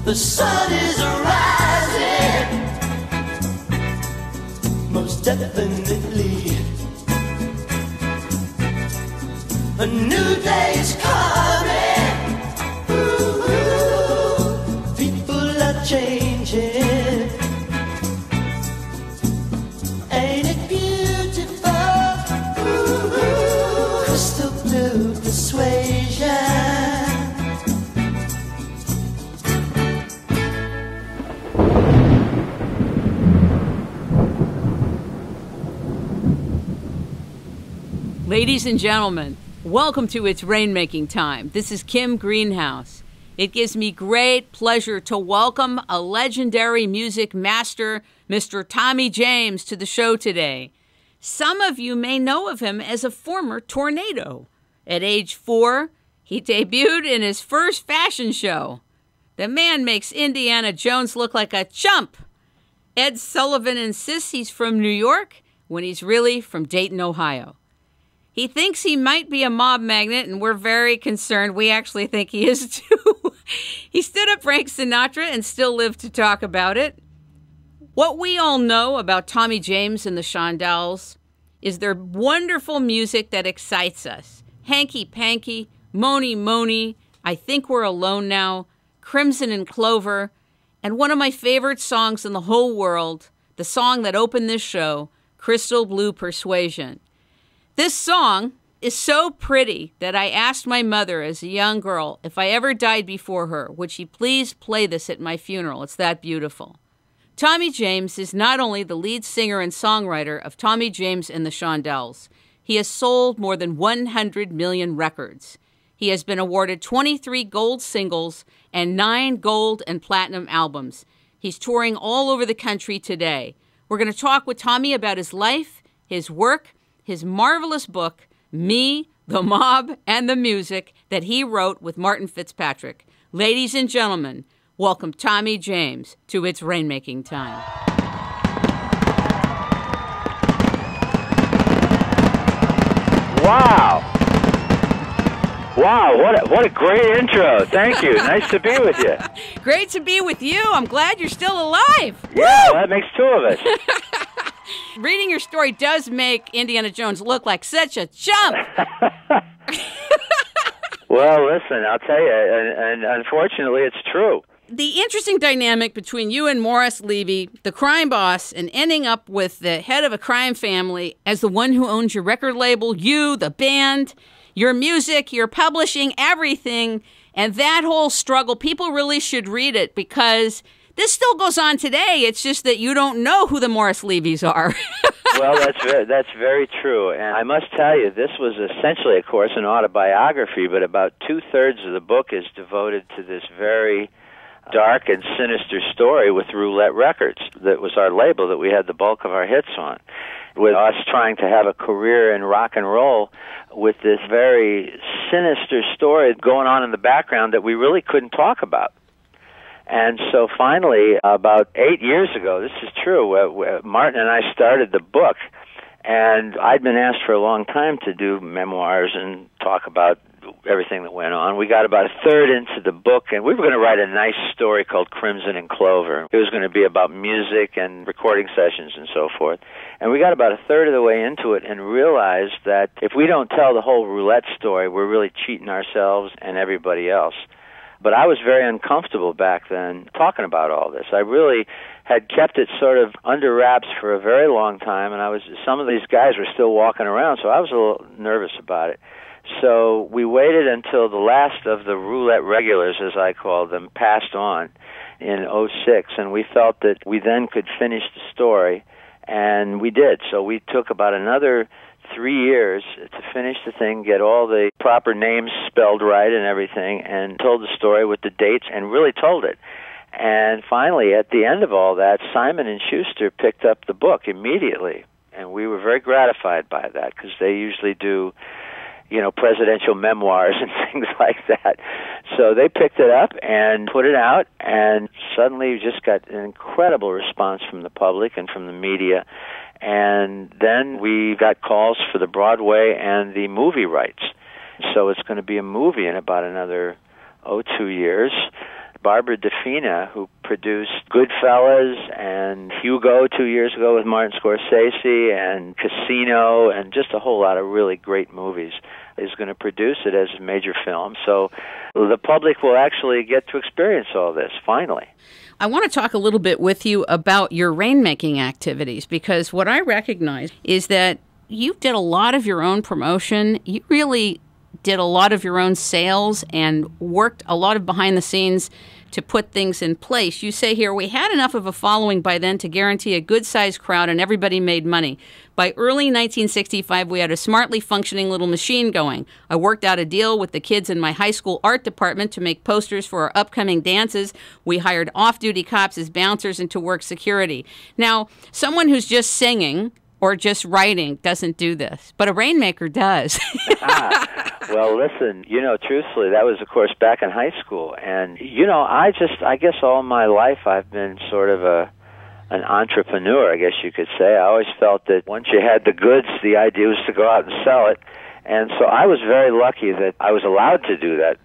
The sun is rising, most definitely. A new day is coming. Ooh, ooh. People are changing. Ain't it beautiful? Ooh, ooh. Crystal blue persuasion. Ladies and gentlemen, welcome to It's Rainmaking Time. This is Kim Greenhouse. It gives me great pleasure to welcome a legendary music master, Mr. Tommy James, to the show today. Some of you may know of him as a former tornado. At age 4, he debuted in his first fashion show. The man makes Indiana Jones look like a chump. Ed Sullivan insists he's from New York when he's really from Dayton, Ohio. He thinks he might be a mob magnate, and we're very concerned. We actually think he is, too. He stood up Frank Sinatra and still lived to talk about it. What we all know about Tommy James and the Shondells is their wonderful music that excites us. Hanky Panky, Mony Mony, I Think We're Alone Now, Crimson and Clover, and one of my favorite songs in the whole world, the song that opened this show, Crystal Blue Persuasion. This song is so pretty that I asked my mother as a young girl if I ever died before her, would she please play this at my funeral? It's that beautiful. Tommy James is not only the lead singer and songwriter of Tommy James and the Shondells. He has sold more than 100 million records. He has been awarded 23 gold singles and 9 gold and platinum albums. He's touring all over the country today. We're going to talk with Tommy about his life, his work, his marvelous book, Me, the Mob, and the Music, that he wrote with Martin Fitzpatrick. Ladies and gentlemen, welcome Tommy James to It's Rainmaking Time. Wow. Wow, what a great intro. Thank you. Nice to be with you. Great to be with you. I'm glad you're still alive. Yeah, well, that makes 2 of us. Reading your story does make Indiana Jones look like such a chump. Well, listen, I'll tell you, and unfortunately, it's true. The interesting dynamic between you and Morris Levy, the crime boss, and ending up with the head of a crime family as the one who owns your record label, you, the band, your music, your publishing, everything, and that whole struggle, people really should read it because this still goes on today. It's just that you don't know who the Morris Levys are. Well, that's very true. And I must tell you, this was essentially, of course, an autobiography, but about 2/3 of the book is devoted to this very dark and sinister story with Roulette Records. That was our label that we had the bulk of our hits on. With us trying to have a career in rock and roll with this very sinister story going on in the background that we really couldn't talk about. And so finally, about 8 years ago, this is true, Martin and I started the book, and I'd been asked for a long time to do memoirs and talk about everything that went on. We got about 1/3 into the book, and we were going to write a nice story called Crimson and Clover. It was going to be about music and recording sessions and so forth. And we got about 1/3 of the way into it and realized that if we don't tell the whole Roulette story, we're really cheating ourselves and everybody else. But I was very uncomfortable back then talking about all this. I really had kept it sort of under wraps for a very long time, and some of these guys were still walking around, so I was a little nervous about it. So we waited until the last of the Roulette regulars, as I call them, passed on in '06, and we felt that we then could finish the story, and we did. So we took about another 3 years to finish the thing, get all the proper names spelled right and everything, and told the story with the dates and really told it. And finally, at the end of all that, Simon & Schuster picked up the book immediately, and we were very gratified by that because they usually do, presidential memoirs and things like that. So they picked it up and put it out, and suddenly we just got an incredible response from the public and from the media. And then we got calls for the Broadway and the movie rights. So it's going to be a movie in about another 2 years. Barbara DeFina, who produced Goodfellas and Hugo 2 years ago with Martin Scorsese and Casino and just a whole lot of really great movies, is going to produce it as a major film. So the public will actually get to experience all this, finally. I want to talk a little bit with you about your rainmaking activities, because what I recognize is that you did a lot of your own promotion. You really did a lot of your own sales and worked a lot of behind the scenes to put things in place. You say here, we had enough of a following by then to guarantee a good-sized crowd and everybody made money. By early 1965, we had a smartly functioning little machine going. I worked out a deal with the kids in my high school art department to make posters for our upcoming dances. We hired off-duty cops as bouncers and to work security. Now, someone who's just singing or just writing doesn't do this, but a rainmaker does. Well, listen, truthfully, that was, of course, back in high school. And, I guess all my life I've been sort of an entrepreneur, I guess you could say. I always felt that once you had the goods, the idea was to go out and sell it. And so I was very lucky that I was allowed to do that,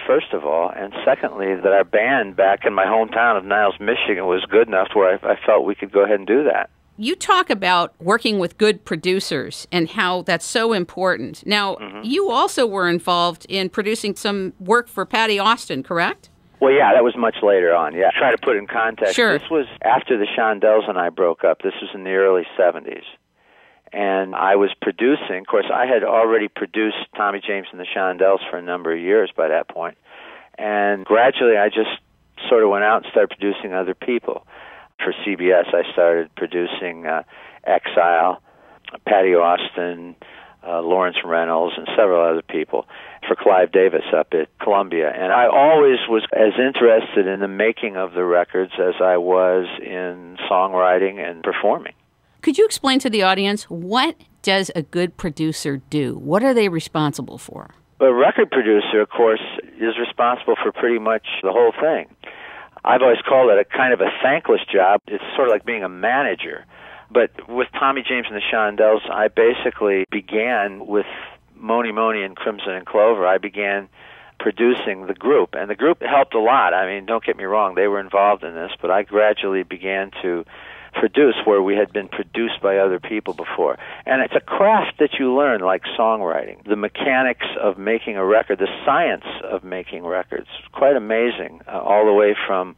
first of all. And secondly, that our band back in my hometown of Niles, Michigan was good enough where I felt we could go ahead and do that. You talk about working with good producers and how that's so important. Now, you also were involved in producing some work for Patty Austin, correct? Well, yeah, that was much later on. Yeah, try to put it in context. Sure. This was after the Shondells and I broke up. This was in the early 70s. And I was producing. Of course, I had already produced Tommy James and the Shondells for a number of years by that point. And gradually, I just sort of went out and started producing other people. For CBS, I started producing Exile, Patty Austin, Lawrence Reynolds, and several other people for Clive Davis up at Columbia. And I always was as interested in the making of the records as I was in songwriting and performing. Could you explain to the audience, what does a good producer do? What are they responsible for? A record producer, of course, is responsible for pretty much the whole thing. I've always called it a kind of a thankless job. It's sort of like being a manager. But with Tommy James and the Shondells, I basically began with Moni Moni and Crimson Clover. I began producing the group, and the group helped a lot. I mean, don't get me wrong, they were involved in this, but I gradually began to produce where we had been produced by other people before. And it's a craft that you learn, like songwriting. The mechanics of making a record, the science of making records, quite amazing, all the way from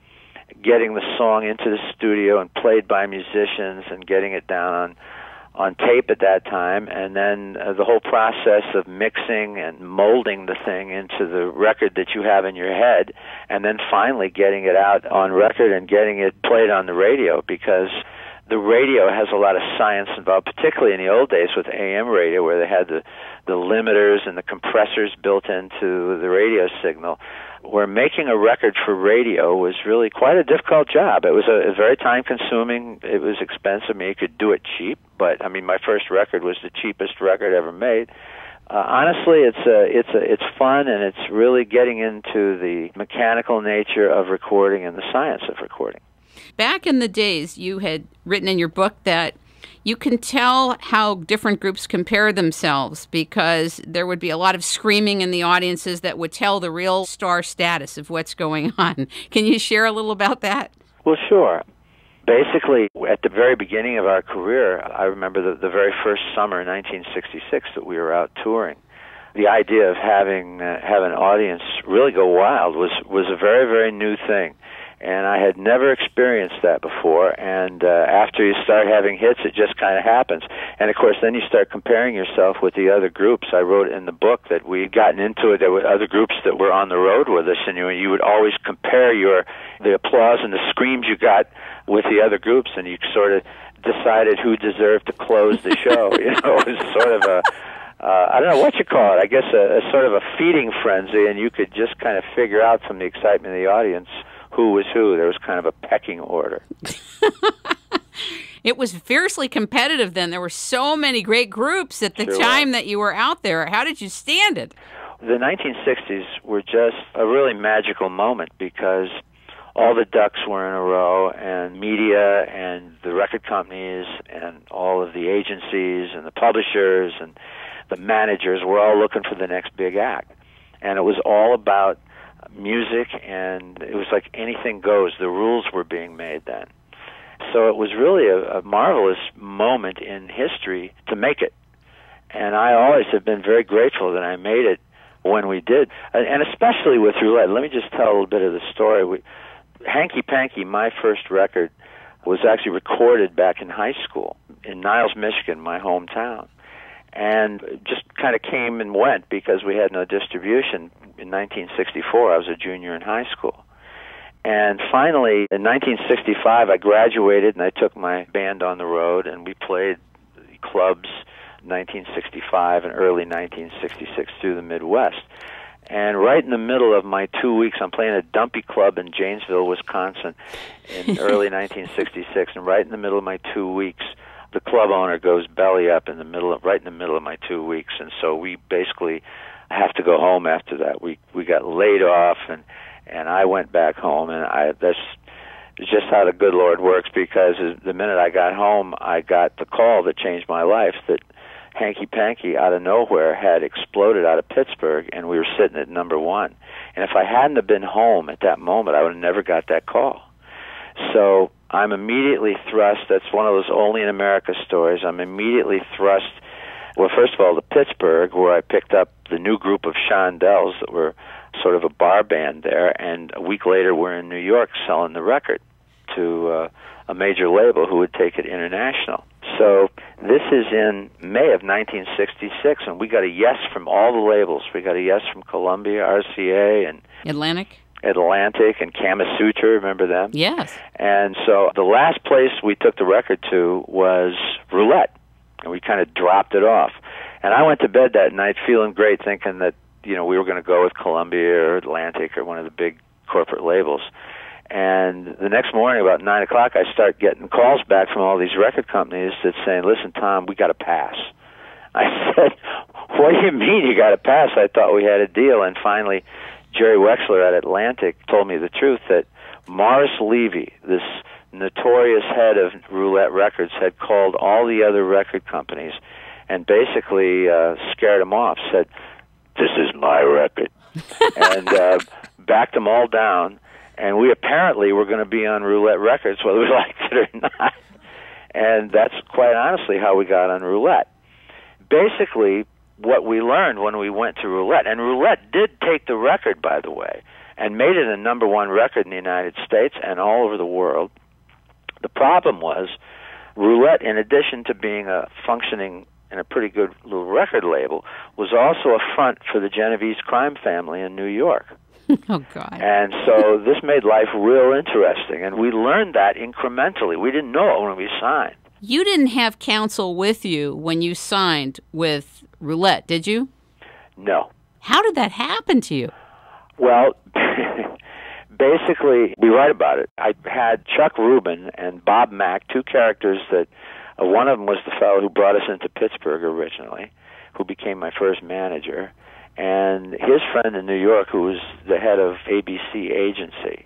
getting the song into the studio and played by musicians and getting it down on tape at that time, and then the whole process of mixing and molding the thing into the record that you have in your head, and then finally getting it out on record and getting it played on the radio, because the radio has a lot of science involved, particularly in the old days with AM radio, where they had the limiters and the compressors built into the radio signal, where making a record for radio was really quite a difficult job. It was a very time-consuming. It was expensive. I mean, you could do it cheap, but I mean, my first record was the cheapest record ever made. Honestly, it's fun, and it's really getting into the mechanical nature of recording and the science of recording. Back in the days, you had written in your book that you can tell how different groups compare themselves because there would be a lot of screaming in the audiences that would tell the real star status of what's going on. Can you share a little about that? Well, sure. Basically, at the very beginning of our career, I remember the very first summer in 1966 that we were out touring. The idea of having an audience really go wild was a very, very new thing. And I had never experienced that before, and after you start having hits, it just kind of happens. And, of course, then you start comparing yourself with the other groups. I wrote in the book that we had gotten into it. There were other groups that were on the road with us, and you would always compare the applause and the screams you got with the other groups, and you sort of decided who deserved to close the show. It was sort of I don't know what you call it, I guess a sort of a feeding frenzy, and you could just kind of figure out from the excitement of the audience who was who. There was kind of a pecking order. It was fiercely competitive then. There were so many great groups at the time that you were out there. How did you stand it? The 1960s were just a really magical moment because all the ducks were in a row, and media and the record companies and all of the agencies and the publishers and the managers were all looking for the next big act. And it was all about music, and it was like anything goes. The rules were being made then. So it was really a marvelous moment in history to make it. And I always have been very grateful that I made it when we did, and especially with Roulette. Let me just tell a little bit of the story. Hanky Panky, my first record, was actually recorded back in high school in Niles, Michigan, my hometown. And just kind of came and went because we had no distribution. In 1964, I was a junior in high school. And finally, in 1965, I graduated and I took my band on the road, and we played clubs 1965 and early 1966 through the Midwest. And right in the middle of my 2 weeks, I'm playing a dumpy club in Janesville, Wisconsin in early 1966, and right in the middle of my 2 weeks, the club owner goes belly up right in the middle of my 2 weeks, and so we basically have to go home after that. We got laid off, and I went back home, and that's just how the good Lord works, because the minute I got home, I got the call that changed my life, that Hanky Panky out of nowhere had exploded out of Pittsburgh, and we were sitting at number one. And if I hadn't have been home at that moment, I would have never got that call. So I'm immediately thrust. That's one of those only in America stories. I'm immediately thrust, well, first of all, to Pittsburgh, where I picked up the new group of Shondells that were sort of a bar band there, and a week later we're in New York selling the record to a major label who would take it international. So this is in May of 1966, and we got a yes from all the labels. We got a yes from Columbia, RCA, and Atlantic and Kama Sutra, remember them? Yes. And so the last place we took the record to was Roulette, and we kind of dropped it off. And I went to bed that night feeling great, thinking that, we were going to go with Columbia or Atlantic or one of the big corporate labels. And the next morning, about 9 o'clock, I start getting calls back from all these record companies that's saying, listen, Tom, we got to pass. I said, what do you mean you got to pass? I thought we had a deal. And finally, Jerry Wexler at Atlantic told me the truth, that Morris Levy, this notorious head of Roulette Records, had called all the other record companies and basically scared them off, said, this is my record, and backed them all down. And we apparently were going to be on Roulette Records, whether we liked it or not. And that's quite honestly how we got on Roulette. Basically, what we learned when we went to Roulette, and Roulette did take the record, by the way, and made it a number one record in the United States and all over the world. The problem was, Roulette, in addition to being a functioning and a pretty good little record label, was also a front for the Genovese crime family in New York. Oh, God. And so this made life real interesting, and we learned that incrementally. We didn't know it when we signed. You didn't have counsel with you when you signed with Roulette, did you? No. How did that happen to you? Well, basically, we write about it. I had Chuck Rubin and Bob Mack, two characters that one of them was the fellow who brought us into Pittsburgh originally, who became my first manager. And his friend in New York, who was the head of ABC agency,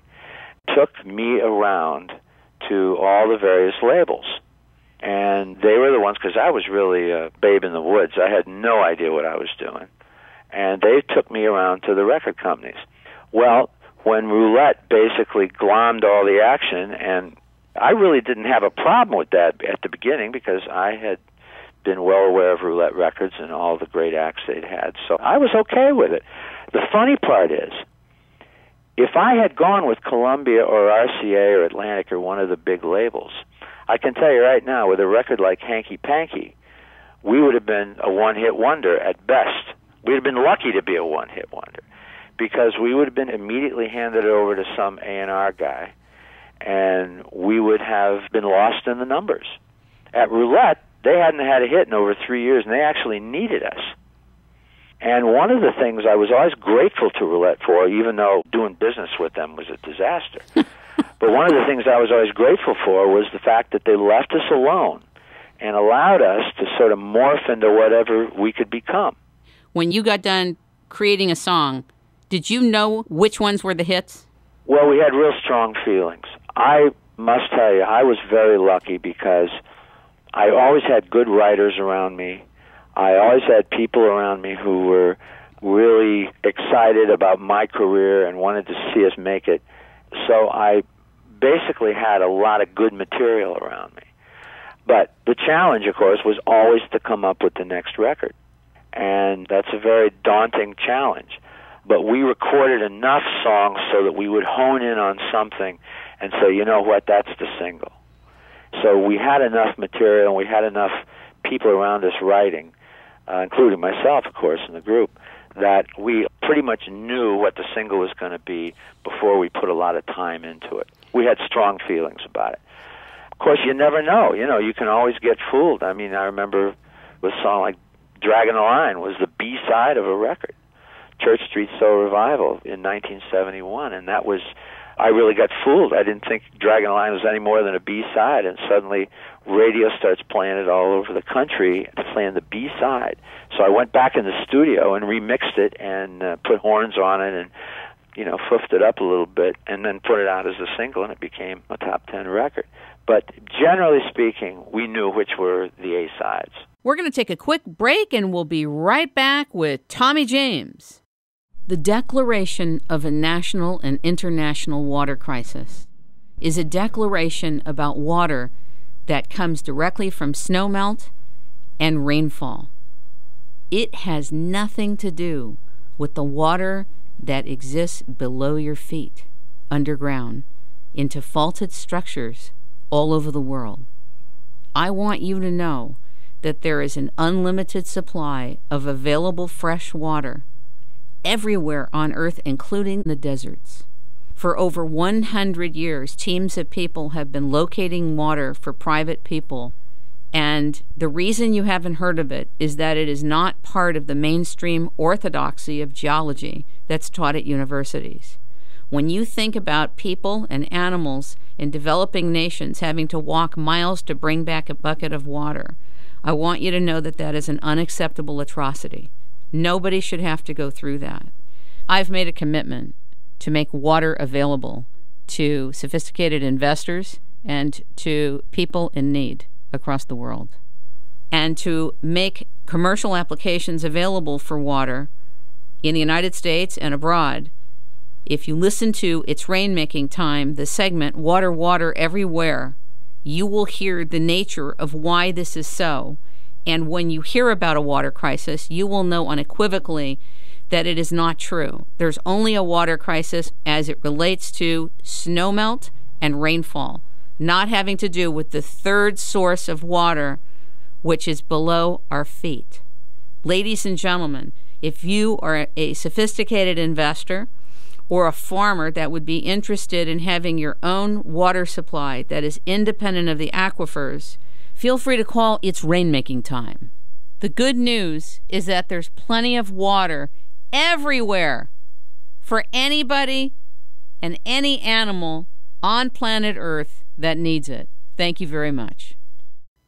took me around to all the various labels. And they were the ones, because I was really a babe in the woods. I had no idea what I was doing. And they took me around to the record companies. Well, when Roulette basically glommed all the action, and I really didn't have a problem with that at the beginning, because I had been well aware of Roulette Records and all the great acts they'd had, so I was okay with it. The funny part is, if I had gone with Columbia or RCA or Atlantic or one of the big labels, I can tell you right now, with a record like Hanky Panky, we would have been a one-hit wonder at best. We'd have been lucky to be a one-hit wonder, because we would have been immediately handed over to some A&R guy, and we would have been lost in the numbers. At Roulette, they hadn't had a hit in over 3 years, and they actually needed us. And one of the things I was always grateful to Roulette for, even though doing business with them was a disaster, but one of the things I was always grateful for was the fact that they left us alone and allowed us to sort of morph into whatever we could become. When you got done creating a song, did you know which ones were the hits? Well, we had real strong feelings. I must tell you, I was very lucky because I always had good writers around me. I always had people around me who were really excited about my career and wanted to see us make it. So I basically had a lot of good material around me. But the challenge, of course, was always to come up with the next record. And that's a very daunting challenge. But we recorded enough songs so that we would hone in on something and say, you know what, that's the single. So we had enough material and we had enough people around us writing, including myself, of course, in the group, that we pretty much knew what the single was going to be before we put a lot of time into it. We had strong feelings about it. Of course, you never know. You know, you can always get fooled. I mean, I remember with a song like Dragging the Line was the B-side of a record, Church Street Soul Revival in 1971, and that was, I really got fooled. I didn't think Dragging the Line was any more than a B-side, and suddenly radio starts playing it all over the country, playing the B-side. So I went back in the studio and remixed it and put horns on it and, you know, foofed it up a little bit and then put it out as a single, and it became a top 10 record. But generally speaking, we knew which were the A-sides. We're going to take a quick break, and we'll be right back with Tommy James. The declaration of a national and international water crisis is a declaration about water that comes directly from snowmelt and rainfall. It has nothing to do with the water that exists below your feet, underground, into faulted structures all over the world. I want you to know that there is an unlimited supply of available fresh water everywhere on Earth, including the deserts. For over 100 years, teams of people have been locating water for private people, and the reason you haven't heard of it is that it is not part of the mainstream orthodoxy of geology that's taught at universities. When you think about people and animals in developing nations having to walk miles to bring back a bucket of water, I want you to know that that is an unacceptable atrocity. Nobody should have to go through that. I've made a commitment to make water available to sophisticated investors and to people in need across the world, and to make commercial applications available for water in the United States and abroad. If you listen to It's Rainmaking Time, the segment Water, Water Everywhere, you will hear the nature of why this is so. And when you hear about a water crisis, you will know unequivocally that it is not true. There's only a water crisis as it relates to snowmelt and rainfall, not having to do with the third source of water, which is below our feet. Ladies and gentlemen, if you are a sophisticated investor or a farmer that would be interested in having your own water supply that is independent of the aquifers, feel free to call It's Rainmaking Time. The good news is that there's plenty of water everywhere for anybody and any animal on planet Earth that needs it. Thank you very much.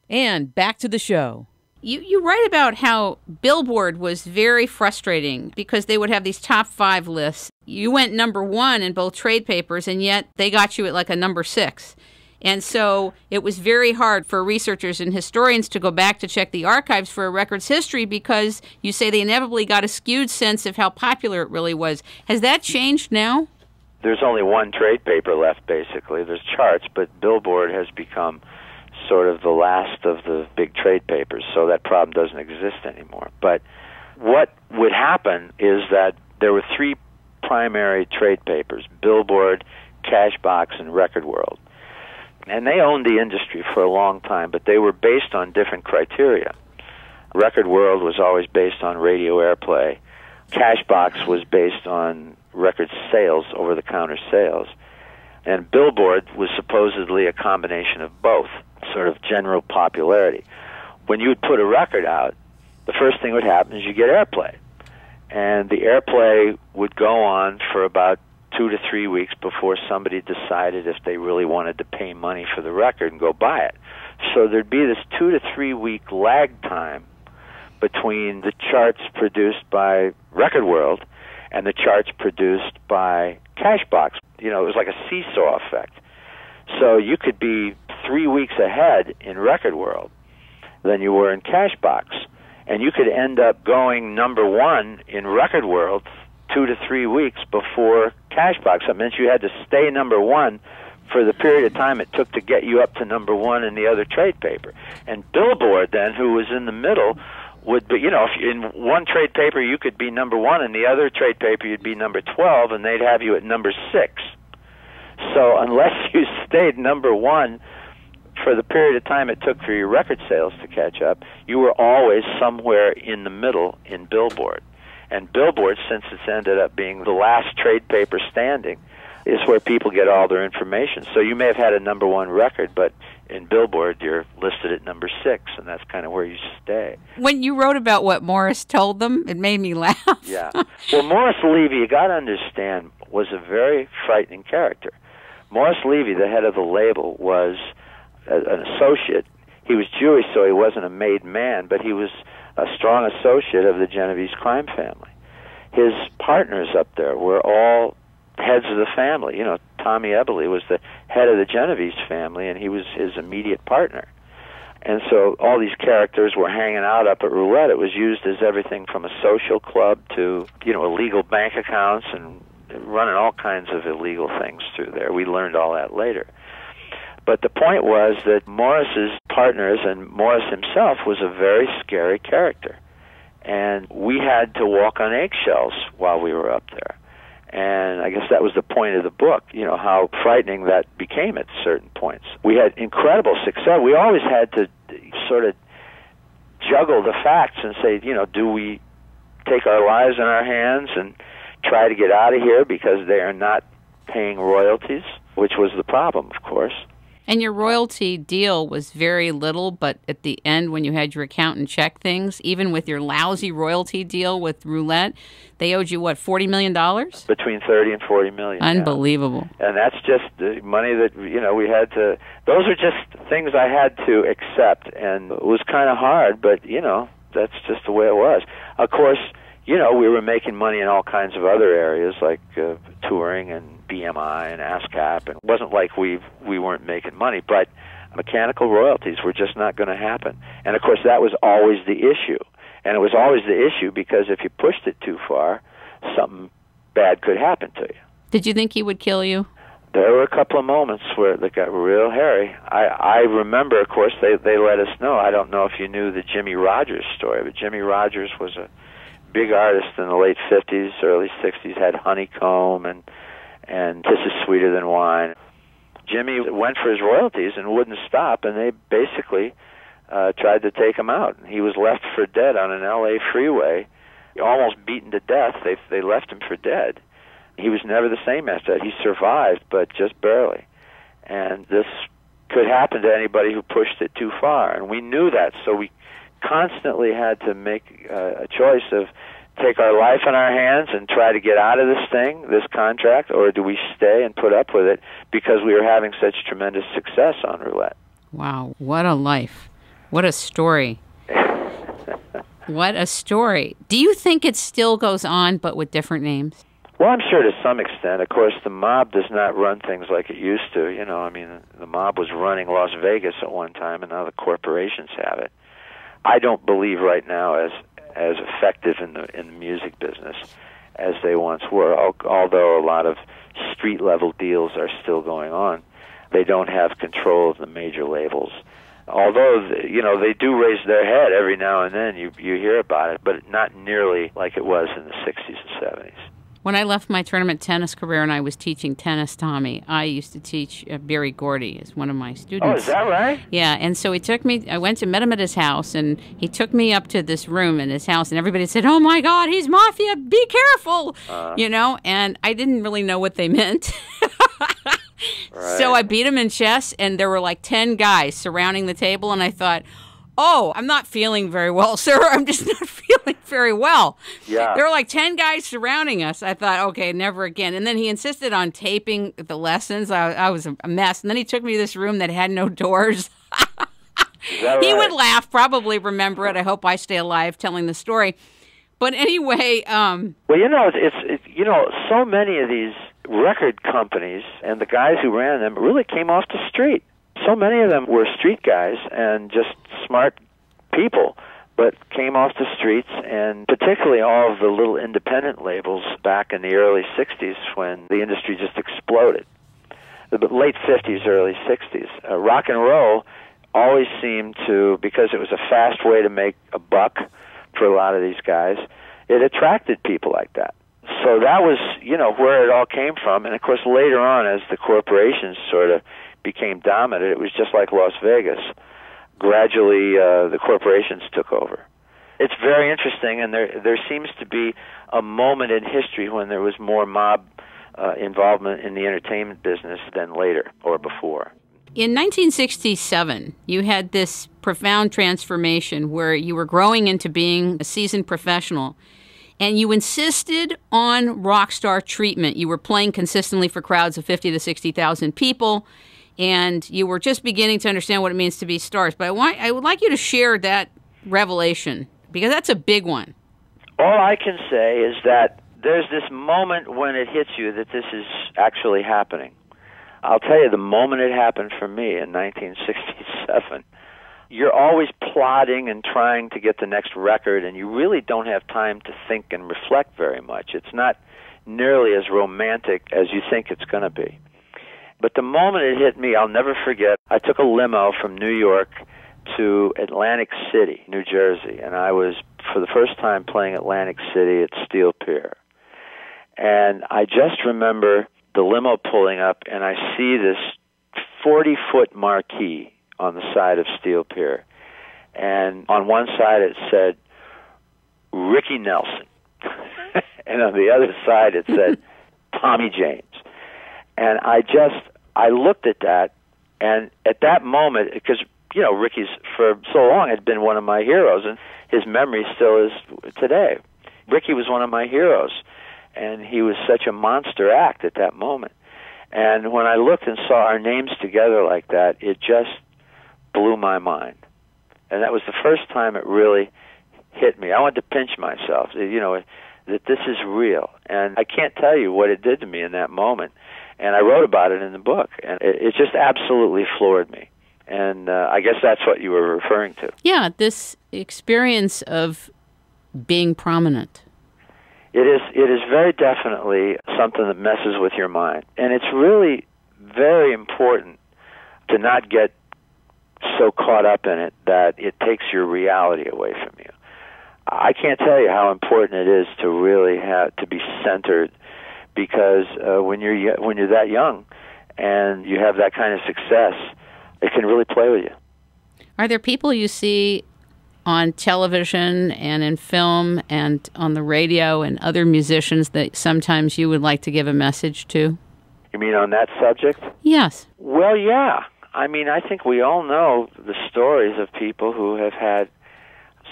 And back to the show. You write about how Billboard was very frustrating because they would have these top 5 lists. You went number 1 in both trade papers, and yet they got you at like a number 6. And so it was very hard for researchers and historians to go back to check the archives for a record's history because you say they inevitably got a skewed sense of how popular it really was. Has that changed now? There's only one trade paper left, basically. There's charts, but Billboard has become sort of the last of the big trade papers, so that problem doesn't exist anymore. But what would happen is that there were 3 primary trade papers, Billboard, Cashbox, and Record World. And they owned the industry for a long time, but they were based on different criteria. Record World was always based on radio airplay. Cashbox was based on record sales, over-the-counter sales. And Billboard was supposedly a combination of both, sort of general popularity. When you would put a record out, the first thing that would happen is you get airplay. And the airplay would go on for about 2 to 3 weeks before somebody decided if they really wanted to pay money for the record and go buy it. So there'd be this 2 to 3 week lag time between the charts produced by Record World and the charts produced by Cashbox. You know, it was like a seesaw effect. So you could be 3 weeks ahead in Record World than you were in Cashbox. And you could end up going number one in record world 2 to 3 weeks before Cashbox. That meant you had to stay number one for the period of time it took to get you up to number one in the other trade paper. And Billboard then, who was in the middle, would be, if in one trade paper you could be number one, in the other trade paper you'd be number 12, and they'd have you at number 6. So unless you stayed number one for the period of time it took for your record sales to catch up, you were always somewhere in the middle in Billboard. And Billboard, since it's ended up being the last trade paper standing, is where people get all their information. So you may have had a number one record, but in Billboard you're listed at number 6, and that's kind of where you stay. When you wrote about what Morris told them, it made me laugh. Yeah. Well, Morris Levy, you got to understand, was a very frightening character. Morris Levy, the head of the label, was an associate. He was Jewish, so he wasn't a made man, but he was a strong associate of the Genovese crime family. His partners up there were all heads of the family. Tommy Eberly was the head of the Genovese family, and he was his immediate partner. And so all these characters were hanging out up at Roulette. It was used as everything from a social club to, illegal bank accounts and running all kinds of illegal things through there. We learned all that later. But the point was that Morris's partners and Morris himself was a very scary character. And we had to walk on eggshells while we were up there. And I guess that was the point of the book, how frightening that became at certain points. We had incredible success. We always had to sort of juggle the facts and say, do we take our lives in our hands and try to get out of here because they are not paying royalties, which was the problem, of course. And your royalty deal was very little, but at the end, when you had your accountant check things, even with your lousy royalty deal with Roulette, they owed you, what, $40 million? Between $30 and $40 million. Unbelievable. Yeah. And that's just the money that, we had to, those are just things I had to accept, and it was kind of hard, but, that's just the way it was. Of course, we were making money in all kinds of other areas, like touring and BMI and ASCAP, and it wasn't like we weren't making money, but mechanical royalties were just not going to happen. And, of course, that was always the issue. And it was always the issue because if you pushed it too far, something bad could happen to you. Did you think he would kill you? There were a couple of moments where they got real hairy. I remember, of course, they let us know. I don't know if you knew the Jimmy Rogers story, but Jimmy Rogers was a big artist in the late 50s, early 60s, had Honeycomb and This Is Sweeter Than Wine. Jimmy went for his royalties and wouldn't stop, and they basically tried to take him out. He was left for dead on an L.A. freeway, almost beaten to death. They left him for dead. He was never the same after that. He survived, but just barely. And this could happen to anybody who pushed it too far, and we knew that, so we constantly had to make a choice of take our life in our hands and try to get out of this thing, this contract, or do we stay and put up with it because we were having such tremendous success on Roulette? Wow, what a life. What a story. What a story. Do you think it still goes on, but with different names? Well, I'm sure to some extent. Of course, the mob does not run things like it used to. The mob was running Las Vegas at one time, and now the corporations have it. I don't believe right now as effective in the music business as they once were, although a lot of street-level deals are still going on. They don't have control of the major labels. Although, they do raise their head every now and then. You hear about it, but not nearly like it was in the 60s and 70s. When I left my tournament tennis career and I was teaching tennis, Tommy, I used to teach Barry Gordy as one of my students. Oh, is that right? Yeah, and so he took me, I went to met him at his house, and he took me up to this room in his house, and everybody said, "Oh my God, he's mafia, be careful," and I didn't really know what they meant. Right. So I beat him in chess, and there were like 10 guys surrounding the table, and I thought, oh, I'm not feeling very well, sir. I'm just not feeling very well. Yeah. There were like 10 guys surrounding us. I thought, okay, never again. And then he insisted on taping the lessons. I was a mess. And then he took me to this room that had no doors. Is that right? He would laugh, probably remember it. I hope I stay alive telling the story. But anyway... Well, it's so many of these record companies and the guys who ran them really came off the street. So many of them were street guys and just smart people, but came off the streets, and particularly all of the little independent labels back in the early 60s when the industry just exploded. The late 50s, early 60s. Rock and roll always seemed to, because it was a fast way to make a buck for a lot of these guys, it attracted people like that. So that was, where it all came from. And, of course, later on, as the corporations sort of became dominant, it was just like Las Vegas. Gradually, the corporations took over. It's very interesting, and there seems to be a moment in history when there was more mob involvement in the entertainment business than later or before. In 1967, you had this profound transformation where you were growing into being a seasoned professional, and you insisted on rock star treatment. You were playing consistently for crowds of 50 to 60,000 people, and you were just beginning to understand what it means to be stars. But I would like you to share that revelation, because that's a big one. All I can say is that there's this moment when it hits you that this is actually happening. I'll tell you, the moment it happened for me in 1967, you're always plotting and trying to get the next record, and you really don't have time to think and reflect very much. It's not nearly as romantic as you think it's going to be. But the moment it hit me, I'll never forget. I took a limo from New York to Atlantic City, New Jersey, and I was, for the first time, playing Atlantic City at Steel Pier. And I just remember the limo pulling up, and I see this 40-foot marquee on the side of Steel Pier. And on one side it said, Ricky Nelson. And on the other side it said, Tommy James. And I looked at that, and at that moment, because, Ricky's for so long had been one of my heroes, and his memory still is today. Ricky was one of my heroes, and he was such a monster act at that moment. And when I looked and saw our names together like that, it just blew my mind. And that was the first time it really hit me. I wanted to pinch myself, that this is real. And I can't tell you what it did to me in that moment. And I wrote about it in the book, and it just absolutely floored me. And I guess that's what you were referring to. Yeah, this experience of being prominent. It is very definitely something that messes with your mind. And it's really very important to not get so caught up in it that it takes your reality away from you. I can't tell you how important it is to really have to be centered, because when you're that young and you have that kind of success, it can really play with you. Are there people you see on television and in film and on the radio and other musicians that sometimes you would like to give a message to? You mean on that subject? Yes. Well, yeah. I mean, I think we all know the stories of people who have had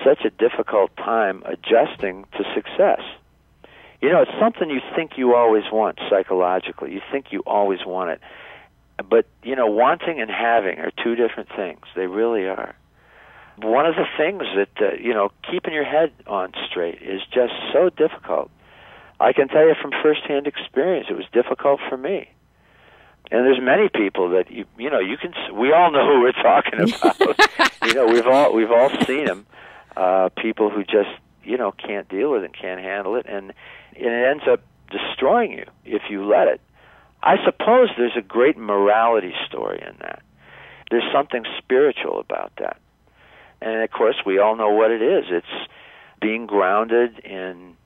such a difficult time adjusting to success. It's something you think you always want psychologically. You think you always want it. But, wanting and having are two different things. They really are. One of the things that, keeping your head on straight is just so difficult. I can tell you from firsthand experience, it was difficult for me. And there's many people that, we all know who we're talking about. We've all seen them. People who just, can't deal with it, can't handle it, and it ends up destroying you if you let it. I suppose there's a great morality story in that. There's something spiritual about that. And, of course, we all know what it is. It's being grounded in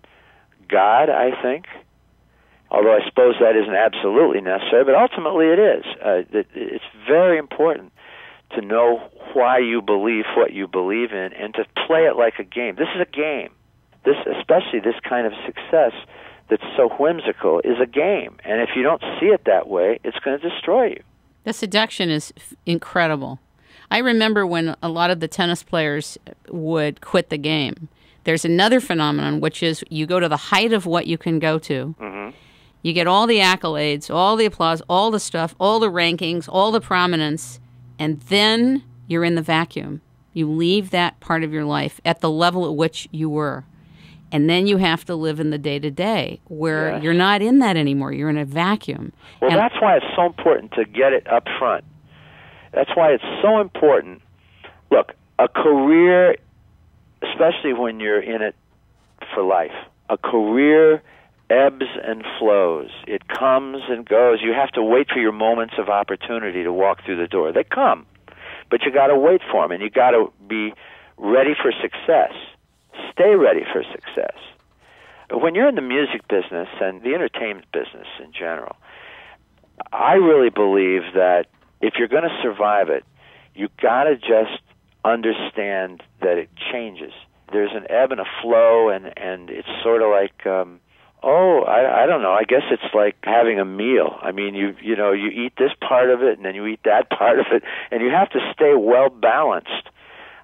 God, I think, although I suppose that isn't absolutely necessary, but ultimately it is. It's very important to know why you believe what you believe in and to play it like a game. This is a game. Especially this kind of success that's so whimsical, is a game. And if you don't see it that way, it's going to destroy you. The seduction is incredible. I remember when a lot of the tennis players would quit the game. There's another phenomenon, which is you go to the height of what you can go to. Mm-hmm. You get all the accolades, all the applause, all the stuff, all the rankings, all the prominence, and then you're in the vacuum. You leave that part of your life at the level at which you were. And then you have to live in the day-to-day where you're not in that anymore. You're in a vacuum. Well, that's why it's so important to get it up front. That's why it's so important. Look, a career especially when you're in it for life. A career ebbs and flows. It comes and goes. You have to wait for your moments of opportunity to walk through the door. They come, but you got to wait for them, and you got to be ready for success. Stay ready for success. When you're in the music business and the entertainment business in general, I really believe that if you're going to survive it, you got to just understand that it changes. There's an ebb and a flow, and it's sort of like, I don't know. I guess it's like having a meal. I mean, you eat this part of it, and then you eat that part of it, and you have to stay well balanced,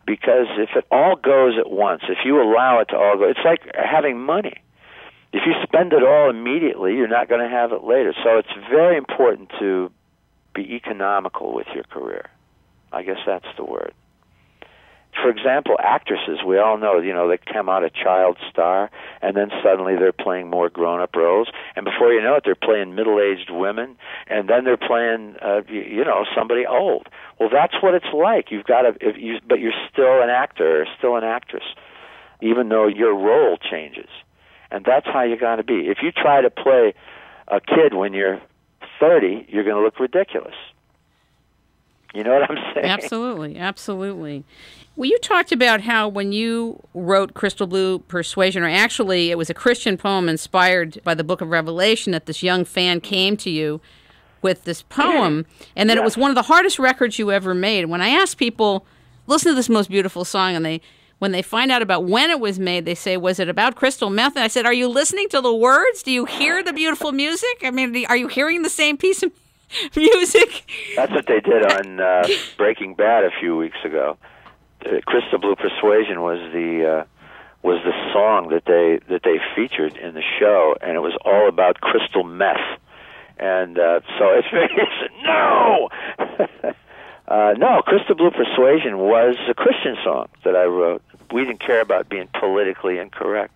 because if it all goes at once, if you allow it to all go, it's like having money. If you spend it all immediately, you're not going to have it later. So it's very important to be economical with your career. I guess that's the word. For example, actresses, we all know, they come out a child star, and then suddenly they're playing more grown-up roles, and before you know it, they're playing middle-aged women, and then they're playing, somebody old. Well, that's what it's like. But you're still an actor or still an actress, even though your role changes. And that's how you got to be. If you try to play a kid when you're 30, you're going to look ridiculous. You know what I'm saying? Absolutely, absolutely. Well, you talked about how when you wrote Crystal Blue Persuasion, or actually it was a Christian poem inspired by the book of Revelation, that this young fan came to you with this poem, and that it was one of the hardest records you ever made. When I ask people, listen to this most beautiful song, and when they find out about when it was made, they say, was it about crystal meth? And I said, are you listening to the words? Do you hear the beautiful music? I mean, are you hearing the same piece of music? That's what they did on Breaking Bad a few weeks ago. Crystal Blue Persuasion was the song that they featured in the show, and it was all about crystal meth. And so it's no! No, Crystal Blue Persuasion was a Christian song that I wrote. We didn't care about being politically incorrect.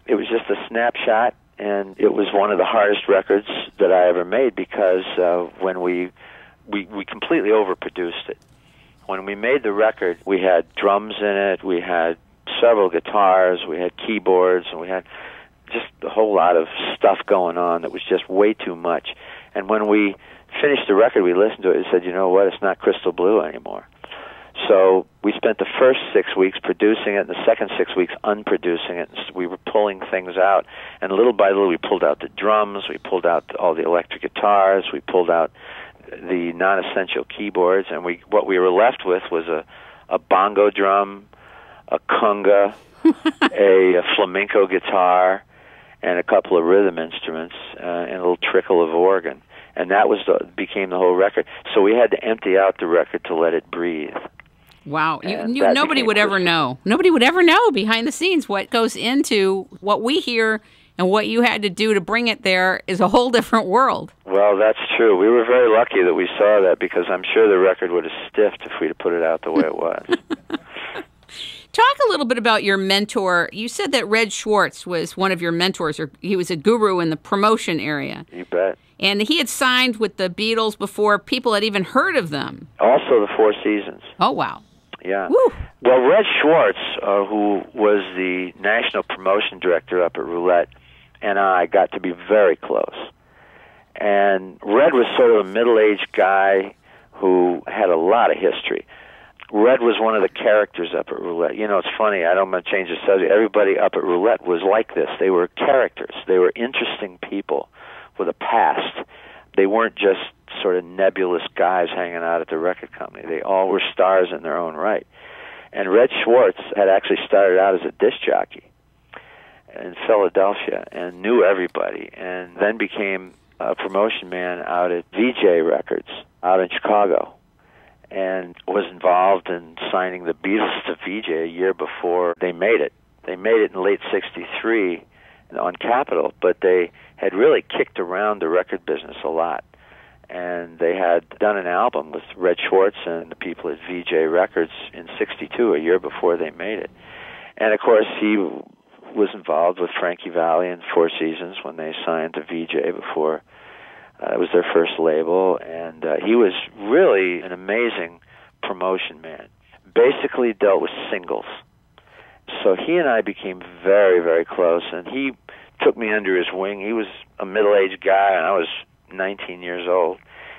It was just a snapshot, and it was one of the hardest records that I ever made, because when we completely overproduced it. When we made the record, we had drums in it, we had several guitars, we had keyboards, and we had just a whole lot of stuff going on that was just way too much. And when we finished the record, we listened to it and said, you know what, it's not Crystal Blue anymore. So we spent the first 6 weeks producing it, and the second 6 weeks unproducing it. We were pulling things out, and little by little we pulled out the drums, we pulled out all the electric guitars, we pulled out the non-essential keyboards, and what we were left with was a bongo drum, a conga, a flamenco guitar, and a couple of rhythm instruments, and a little trickle of organ. And that became the whole record. So we had to empty out the record to let it breathe. Wow. Nobody would ever know. Nobody would ever know behind the scenes what goes into what we hear, and what you had to do to bring it there is a whole different world. Well, that's true. We were very lucky that we saw that, because I'm sure the record would have stiffed if we'd have put it out the way it was. Talk a little bit about your mentor. You said that Red Schwartz was one of your mentors, or he was a guru in the promotion area. You bet. And he had signed with the Beatles before people had even heard of them. Also the Four Seasons. Oh, wow. Yeah. Woo. Well, Red Schwartz, who was the national promotion director up at Roulette, and I got to be very close. And Red was sort of a middle-aged guy who had a lot of history. Red was one of the characters up at Roulette. It's funny, I don't want to change the subject. Everybody up at Roulette was like this. They were characters. They were interesting people with a past. They weren't just sort of nebulous guys hanging out at the record company. They all were stars in their own right. And Red Schwartz had actually started out as a disc jockey in Philadelphia and knew everybody, and then became a promotion man out at VJ Records out in Chicago, and was involved in signing the Beatles to VJ a year before they made it. They made it in late '63 on Capitol, but they had really kicked around the record business a lot. And they had done an album with Red Schwartz and the people at VJ Records in '62, a year before they made it. And of course, he was involved with Frankie Valli and Four Seasons when they signed to VJ before it was their first label. And he was really an amazing promotion man. Basically dealt with singles. So he and I became very, very close, and he took me under his wing. He was a middle-aged guy, and I was 19 years old.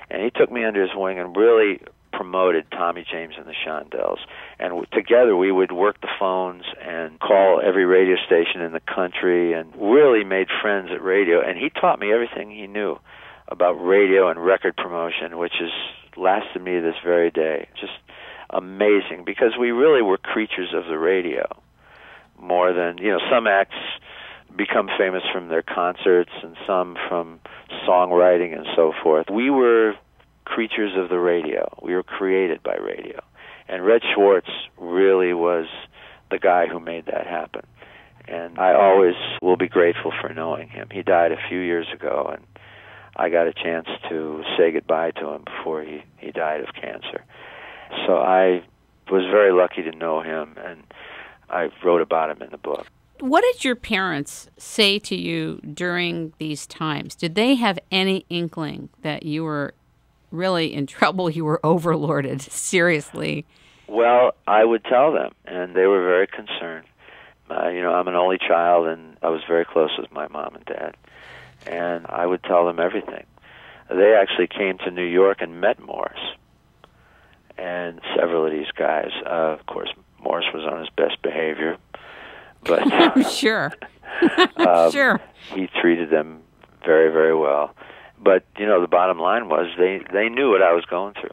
And he took me under his wing and really promoted Tommy James and the Shondells. And together we would work the phones and call every radio station in the country and really made friends at radio. And he taught me everything he knew about radio and record promotion, which has lasted me this very day. Just amazing, because we really were creatures of the radio more than, some acts become famous from their concerts and some from songwriting and so forth. We were creatures of the radio. We were created by radio. And Red Schwartz really was the guy who made that happen. And I always will be grateful for knowing him. He died a few years ago, and I got a chance to say goodbye to him before he died of cancer. So I was very lucky to know him, and I wrote about him in the book. What did your parents say to you during these times? Did they have any inkling that you were really in trouble, you were overlorded, seriously? Well, I would tell them, and they were very concerned. I'm an only child, and I was very close with my mom and dad, and I would tell them everything. They actually came to New York and met Morris, and several of these guys. Of course, Morris was on his best behavior, but sure. Sure. He treated them very, very well. But, the bottom line was they knew what I was going through.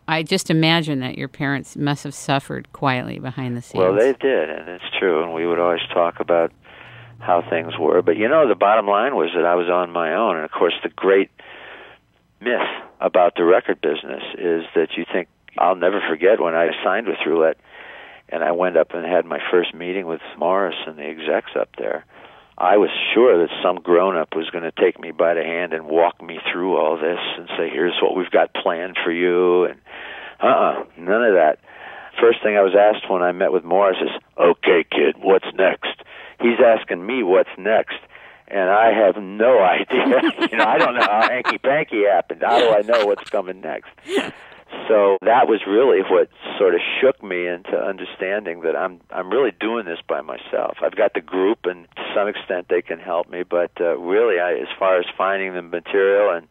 I just imagine that your parents must have suffered quietly behind the scenes. Well, they did, and it's true, and we would always talk about how things were. But, the bottom line was that I was on my own. And, of course, the great myth about the record business is that you think, I'll never forget when I signed with Roulette, and I went up and had my first meeting with Morris and the execs up there. I was sure that some grown-up was going to take me by the hand and walk me through all this and say, here's what we've got planned for you, and none of that. First thing I was asked when I met with Morris is, okay, kid, what's next? He's asking me what's next, and I have no idea. I don't know how hanky-panky happened. How do I know what's coming next? So that was really what sort of shook me into understanding that I'm really doing this by myself. I've got the group, and to some extent they can help me, but really, as far as finding the material and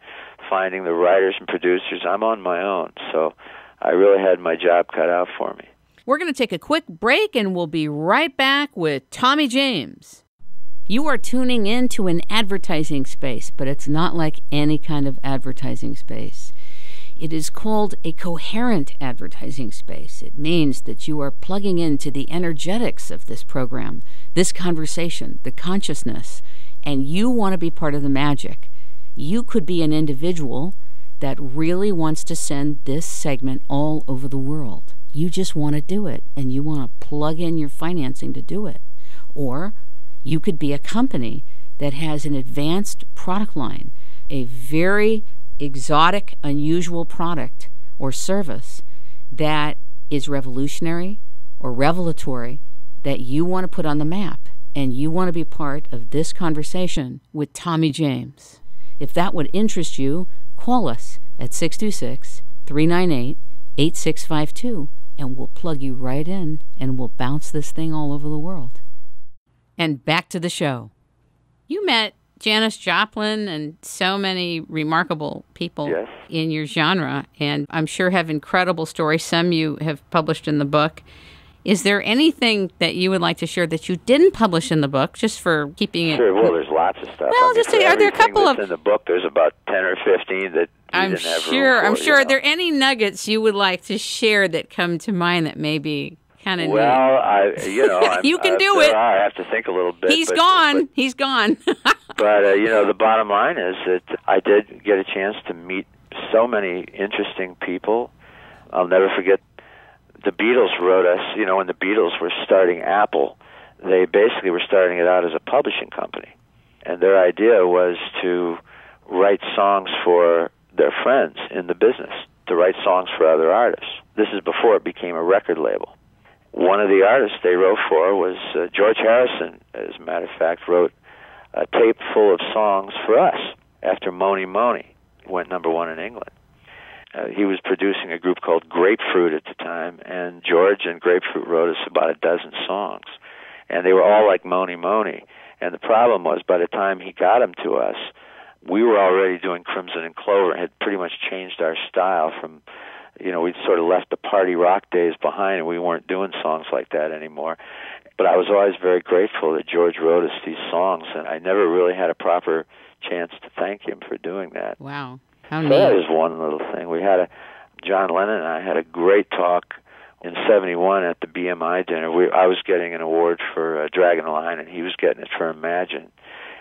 finding the writers and producers, I'm on my own. So I really had my job cut out for me. We're going to take a quick break, and we'll be right back with Tommy James. You are tuning into an advertising space, but it's not like any kind of advertising space. It is called a coherent advertising space. It means that you are plugging into the energetics of this program, this conversation, the consciousness, and you want to be part of the magic. You could be an individual that really wants to send this segment all over the world. You just want to do it, and you want to plug in your financing to do it. Or you could be a company that has an advanced product line, a very exotic, unusual product or service that is revolutionary or revelatory that you want to put on the map, and you want to be part of this conversation with Tommy James. If that would interest you, call us at 626-398-8652, and we'll plug you right in, and we'll bounce this thing all over the world. And back to the show. You met Janis Joplin and so many remarkable people Yes. in your genre, and I'm sure have incredible stories. Some you have published in the book. Is there anything that you would like to share that you didn't publish in the book, just for keeping it? Sure. Well, there's lots of stuff. Well, just say, are there a couple of in the book? There's about 10 or 15 that I'm sure. Are there any nuggets you would like to share that come to mind that maybe kind of? Well, you can do it. I have to think a little bit. He's gone. He's gone. But the bottom line is that I did get a chance to meet so many interesting people. I'll never forget. The Beatles wrote us, when the Beatles were starting Apple, they basically were starting it out as a publishing company. And their idea was to write songs for their friends in the business, to write songs for other artists. This is before it became a record label. One of the artists they wrote for was George Harrison, as a matter of fact, wrote a tape full of songs for us after Mony Mony went number one in England. He was producing a group called Grapefruit at the time, and George and Grapefruit wrote us about a dozen songs. and they were all like Moni Moni. And the problem was, by the time he got them to us, we were already doing Crimson and Clover and had pretty much changed our style from, we'd sort of left the party rock days behind and we weren't doing songs like that anymore. But I was always very grateful that George wrote us these songs, and I never really had a proper chance to thank him for doing that. Wow. How so neat. That is one little thing. John Lennon and I had a great talk in 71 at the BMI dinner. I was getting an award for Dragon Line, and he was getting it for Imagine.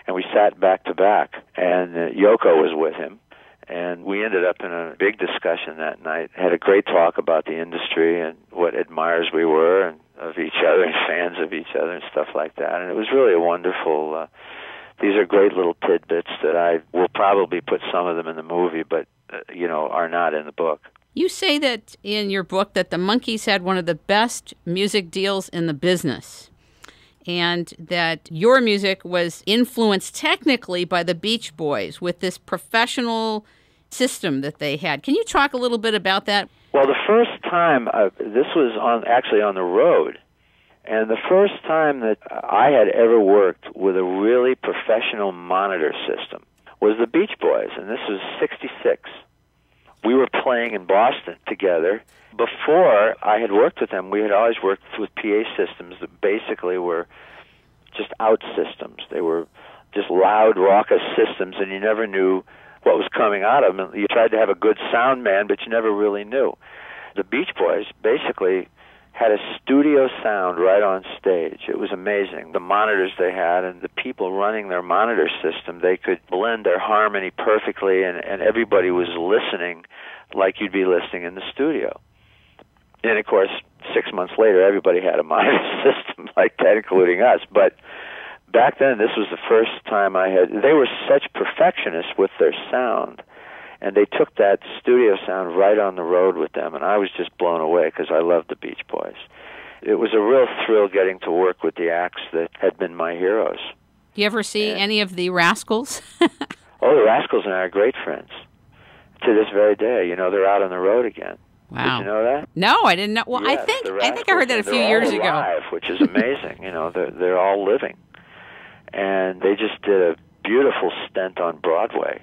And we sat back to back, and Yoko was with him. And we ended up in a big discussion that night, had a great talk about the industry and what admirers we were and of each other and fans of each other and stuff like that. And it was really a wonderful, these are great little tidbits that I will probably put some of them in the movie, but, are not in the book. You say that in your book that the Monkees had one of the best music deals in the business, and that your music was influenced technically by the Beach Boys with this professional system that they had. Can you talk a little bit about that? Well, the first time, this was actually on the road, and the first time that I had ever worked with a really professional monitor system was the Beach Boys, and this was 66. We were playing in Boston together. Before I had worked with them, we had always worked with PA systems that basically were just out systems. They were just loud, raucous systems, and you never knew what was coming out of them. You tried to have a good sound man, but you never really knew. The Beach Boys basically had a studio sound right on stage. It was amazing. The monitors they had and the people running their monitor system, they could blend their harmony perfectly, and everybody was listening like you'd be listening in the studio. And, of course, 6 months later, everybody had a monitor system like that, including us. But back then, this was the first time they were such perfectionists with their sound, and they took that studio sound right on the road with them, and I was just blown away because I loved the Beach Boys. It was a real thrill getting to work with the acts that had been my heroes. Do you ever see any of the Rascals? Oh, the Rascals and I are great friends to this very day. They're out on the road again. Wow. Did you know that? No, I didn't know. Well, Yes, I think I heard that a few years ago. Alive, which is amazing. They're all living, and they just did a beautiful stint on Broadway.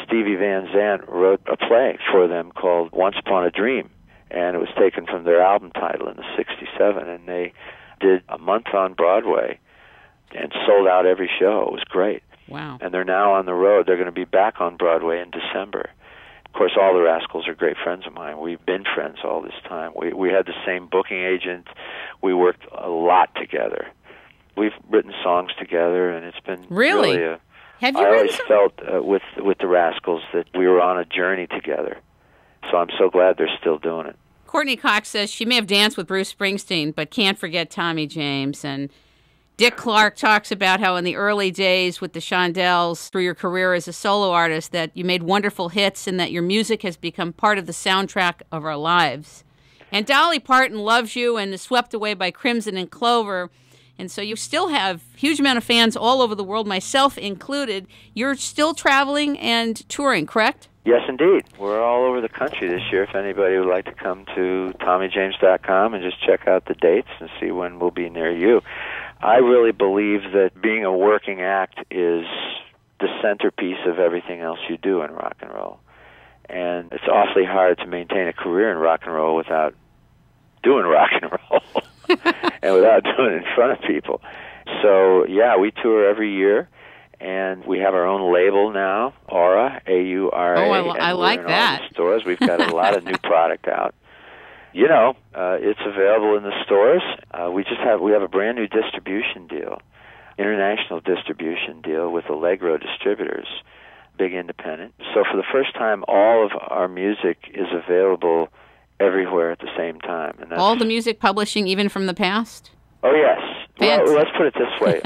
Stevie Van Zandt wrote a play for them called Once Upon a Dream, and it was taken from their album title in the '67, and they did a month on Broadway and sold out every show. It was great. Wow. And they're now on the road. They're going to be back on Broadway in December. Of course, all the Rascals are great friends of mine. We've been friends all this time. We had the same booking agent. We worked a lot together. We've written songs together, and it's been really Have you I written always some? felt with the Rascals that we were on a journey together. So I'm so glad they're still doing it. Courteney Cox says she may have danced with Bruce Springsteen, but can't forget Tommy James. And Dick Clark talks about how in the early days with the Shondells, through your career as a solo artist, that you made wonderful hits and that your music has become part of the soundtrack of our lives. And Dolly Parton loves you and is swept away by Crimson and Clover. And so you still have a huge amount of fans all over the world, myself included. You're still traveling and touring, correct? Yes, indeed. We're all over the country this year. If anybody would like to come to TommyJames.com and just check out the dates and see when we'll be near you. I really believe that being a working act is the centerpiece of everything else you do in rock and roll. And it's awfully hard to maintain a career in rock and roll without doing rock and roll and without doing it in front of people. So, yeah, we tour every year. And we have our own label now, Aura, A-U-R-A. Oh, I like that. All the stores. We've got a lot of new product out. It's available in the stores. We have a brand new distribution deal, international distribution deal with Allegro Distributors, big independent. So for the first time, all of our music is available everywhere at the same time. And all the music publishing, even from the past? Oh, yes. Well, let's put it this way.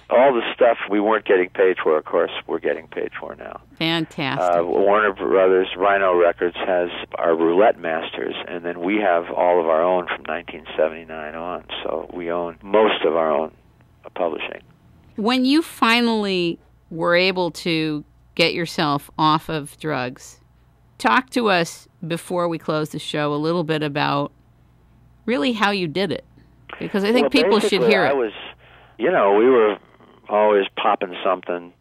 All the stuff we weren't getting paid for, of course, we're getting paid for now. Fantastic. Warner Brothers, Rhino Records has our Roulette Masters, and then we have all of our own from 1979 on. So we own most of our own publishing. When you finally were able to get yourself off of drugs, talk to us before we close the show a little bit about really how you did it. Because I think people should hear it. We were always popping something,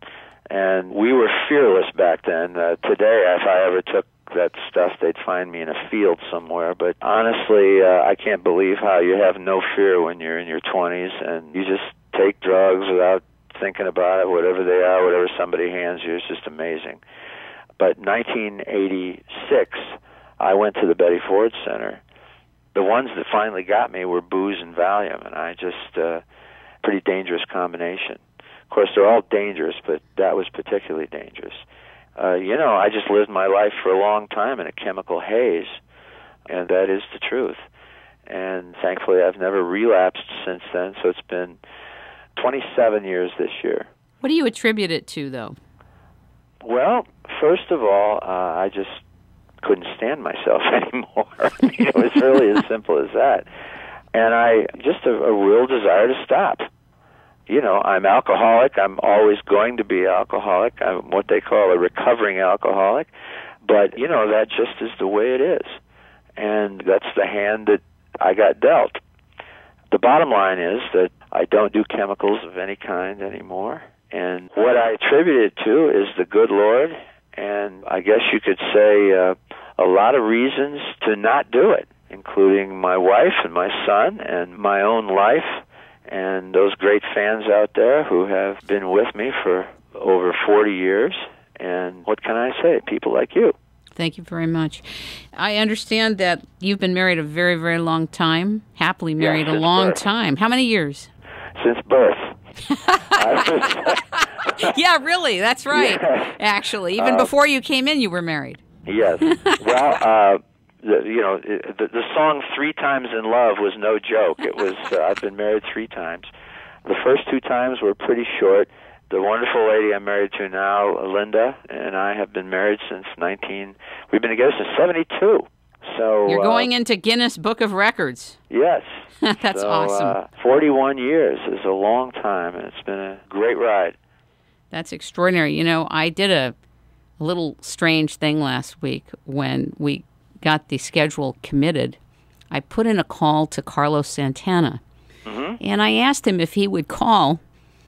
and we were fearless back then. Today, if I ever took that stuff, they'd find me in a field somewhere. But honestly, I can't believe how you have no fear when you're in your 20s, and you just take drugs without thinking about it, whatever they are, whatever somebody hands you. It's just amazing. But 1986, I went to the Betty Ford Center. The ones that finally got me were booze and Valium, and I just, pretty dangerous combination. Of course, they're all dangerous, but that was particularly dangerous. I just lived my life for a long time in a chemical haze, and that is the truth. And thankfully, I've never relapsed since then, so it's been 27 years this year. What do you attribute it to, though? Well, first of all, I just couldn't stand myself anymore. It was really as simple as that. And I just a real desire to stop. I'm alcoholic. I'm always going to be alcoholic. I'm what they call a recovering alcoholic. But, that just is the way it is. And that's the hand that I got dealt. The bottom line is that I don't do chemicals of any kind anymore. And what I attribute it to is the good Lord, and I guess you could say a lot of reasons to not do it, including my wife and my son and my own life and those great fans out there who have been with me for over 40 years. And what can I say? People like you. Thank you very much. I understand that you've been married a very, very long time, happily married a long time. How many years? Since birth. Yeah, really, that's right. Yeah. Actually, even before you came in, you were married. Yes. Well, the song 3 Times in Love was no joke. It was, I've been married 3 times. The first 2 times were pretty short. The wonderful lady I'm married to now, Linda, and I have been married since we've been together since 72. So you're going into Guinness Book of Records. Yes. That's awesome. 41 years is a long time, and it's been a great ride. That's extraordinary. I did a little strange thing last week when we got the schedule committed. I put in a call to Carlos Santana, and I asked him if he would call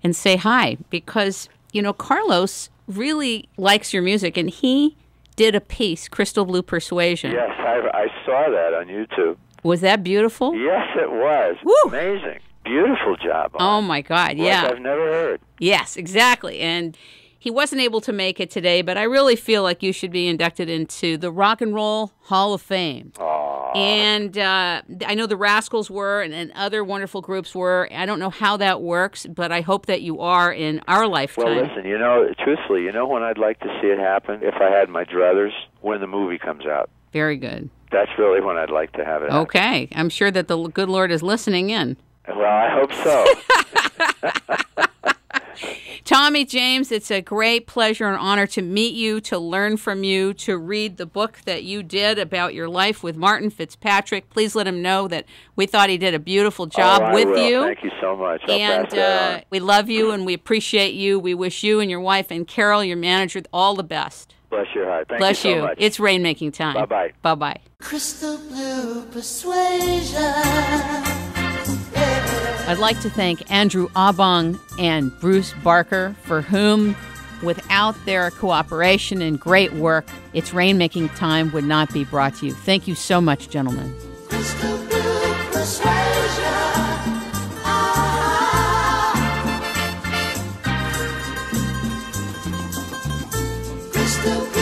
and say hi, because, Carlos really likes your music, and he did a piece, Crystal Blue Persuasion. Yes, I saw that on YouTube. Was that beautiful? Yes, it was. Woo! Amazing. Beautiful job. Oh, my God, yeah. Like I've never heard. Yes, exactly. And he wasn't able to make it today, but I really feel like you should be inducted into the Rock and Roll Hall of Fame. Aww. And I know the Rascals were, and other wonderful groups were. I don't know how that works, but I hope that you are in our lifetime. Well, listen, truthfully, when I'd like to see it happen? If I had my druthers, when the movie comes out. Very good. That's really when I'd like to have it happen. Okay. I'm sure that the good Lord is listening in. Well, I hope so. Tommy James, it's a great pleasure and honor to meet you, to learn from you, to read the book that you did about your life with Martin Fitzpatrick. Please let him know that we thought he did a beautiful job with you. Thank you so much. And we love you and we appreciate you. We wish you and your wife and Carol, your manager, all the best. Bless your heart. Thank Bless you so much. It's rainmaking time. Bye-bye. Bye-bye. Crystal blue persuasion. I'd like to thank Andrew Abong and Bruce Barker, for whom, without their cooperation and great work, It's Rainmaking Time would not be brought to you. Thank you so much, gentlemen. Crystal blue persuasion. Crystal blue.